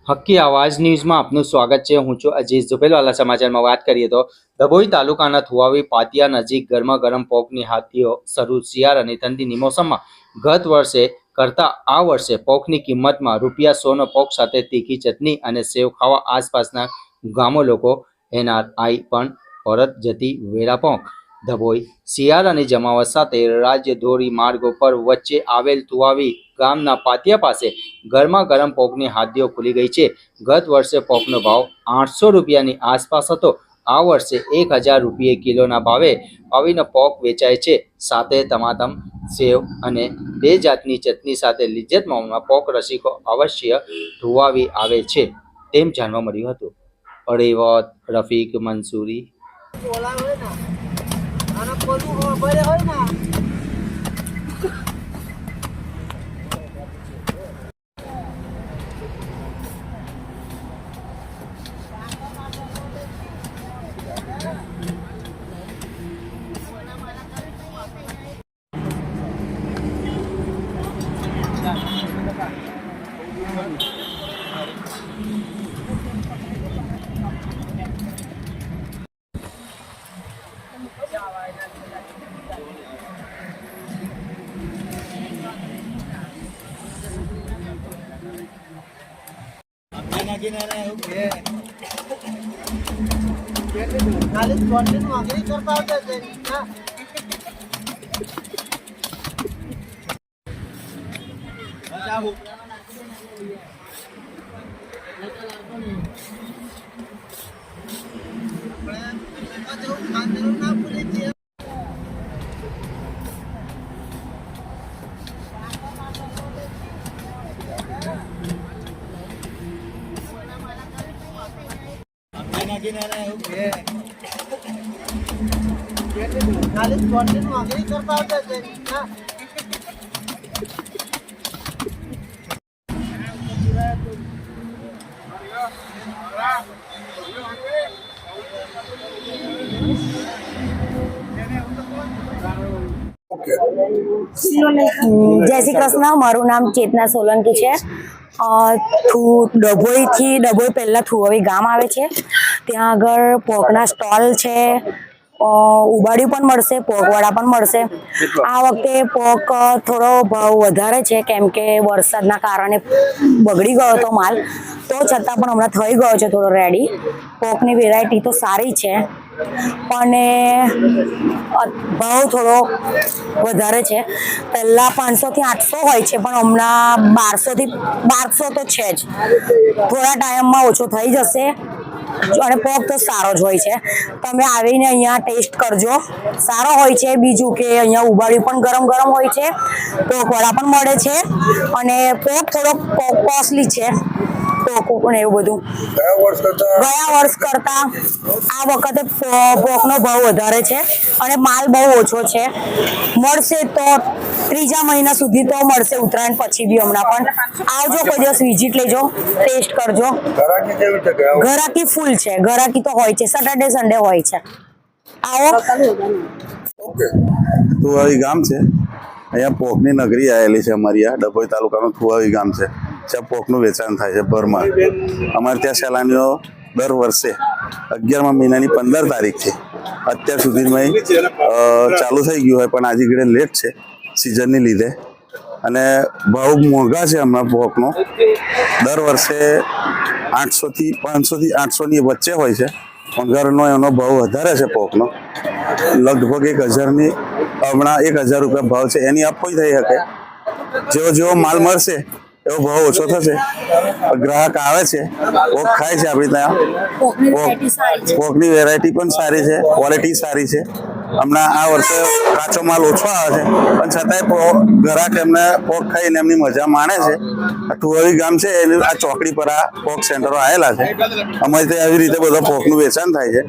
હક્કી આવાજ ન્યૂઝમાં આપનું સ્વાગત છે। હું છું અજીઝ ઝુપેલવાલા। સમાચારમાં વાત કરીએ તો ડભોઈ તાલુકાના થુવાવી પાટિયા નજીક ગરમા ગરમ પોકની હાથીઓ શરૂ શિયાળાની ઠંડીની મોસમમાં ગત વર્ષે કરતાં આ વર્ષે પોકની કિંમતમાં ₹100નો પોક સાથે તીખી ચટણી અને સેવ ખાવા આસપાસના ગામો લોકો NRI પણ પરત જતી વેળા પોક। ડભોઈ શિયાળાની જમાવટ સાથે રાજ્યધોરી માર્ગો પર વચ્ચે આવેલ થુવાવી ગામના પાટિયા પાસે ગરમા ગરમ પોકની હાથીઓ ખુલી ગઈ છે। ગત વર્ષે પોકનો ભાવ ₹800ની આસપાસ હતો। આ વર્ષે ₹1000 કિલોના ભાવે પાવીનો પોક વેચાય છે। સાથે તમાતમ સેવ અને 2 જાતની ચટણી સાથે લિજ્જત મામલા પોક રસિકો અવશ્ય થુવાવી આવે છે તેમ જાણવા મળ્યું હતું। અરેવત રફીક મંસૂરી। जय श्री कृष्ण। मारू नाम चेतना सोलंकी है। डभोई पहला थुवावी गाम आवे छे। त्यां आगळ पोकना स्टॉल छे। उबाड्યું પણ મળશે, પોકવાળા પણ મળશે। આ વખતે પોક થોડો ભાવ વધારે છે કેમ કે વરસાદના કારણે બગડી ગયો હતો માલ, તો છતાં પણ હમણાં થઈ ગયો છે થોડો રેડી। પોકની વેરાયટી તો સારી છે અને ભાવ થોડો વધારે છે। પહેલા 500 થી 800 હોય છે પણ હમણાં 1200 થી 1200 તો છે જ। થોડા ટાઈમમાં ઓછો થઈ જશે અને પોક તો સારો જ હોય છે। તમે આવીને અહીંયા ટેસ્ટ કરજો, સારો હોય છે। બીજું કે અહીંયા ઉબાડ્યું પણ ગરમ ગરમ હોય છે, પોકવાળા પણ મળે છે અને પોક થોડો કોસ્ટલી છે। પોક ને એવું બધું ગયા વર્ષ કરતા આ વખતે પોકનો ભાવ વધારે છે અને માલ બહુ ઓછો છે। મળશે તો ત્રીજા મહિના સુધી તો મળશે, ઉત્તરાયણ પછી બી। હમણાં પણ આવજો, કોઈ દિવસ વિઝિટ લેજો, ટેસ્ટ કરજો। ઘરાકી ફૂલ છે, ઘરાકી તો હોય છે, સેટરડે સન્ડે હોય છે। આવો। થુવાવી ગામ છે, અહીંયા પોકની નગરી આવેલી છે। અમારી આ ડભોઈ તાલુકાનું થુવાવી ગામ છે, જ્યાં પોકનું વેચાણ થાય છે ભરમાં। અમારે ત્યાં સહેલાણીઓ દર વર્ષે 11મા મહિનાની 15 તારીખથી અત્યાર સુધીમાં ચાલુ થઈ ગયું હોય, પણ આજે ઘડે લેટ છે સિઝનની લીધે અને ભાવ મોંઘા છે હમણાં પોકનો। દર વર્ષે 800 થી 500 થી 800ની વચ્ચે હોય છે, પણ ઘરનો એનો ભાવ વધારે છે પોકનો। લગભગ 1000ની હમણાં ₹1000 ભાવ છે। એની અપ થઈ શકે, જેવો જેવો માલ મળશે એવો ભાવ ઓછો થશે। ગ્રાહક આવે છે, પોક ખાય છે આપણી ત્યાં। પોકની વેરાયટી પણ સારી છે, ક્વોલિટી સારી છે। હમણાં આ વર્ષે કાચો માલ ઓછો આવે છે પણ છતાંય ગ્રાહક એમને પોક ખાઈને એમની મજા માણે છે। થુવાવી ગામ છે, આ ચોકડી પર આ પોક સેન્ટરો આવેલા છે। અમારે ત્યાં આવી રીતે બધા પોકનું વેચાણ થાય છે।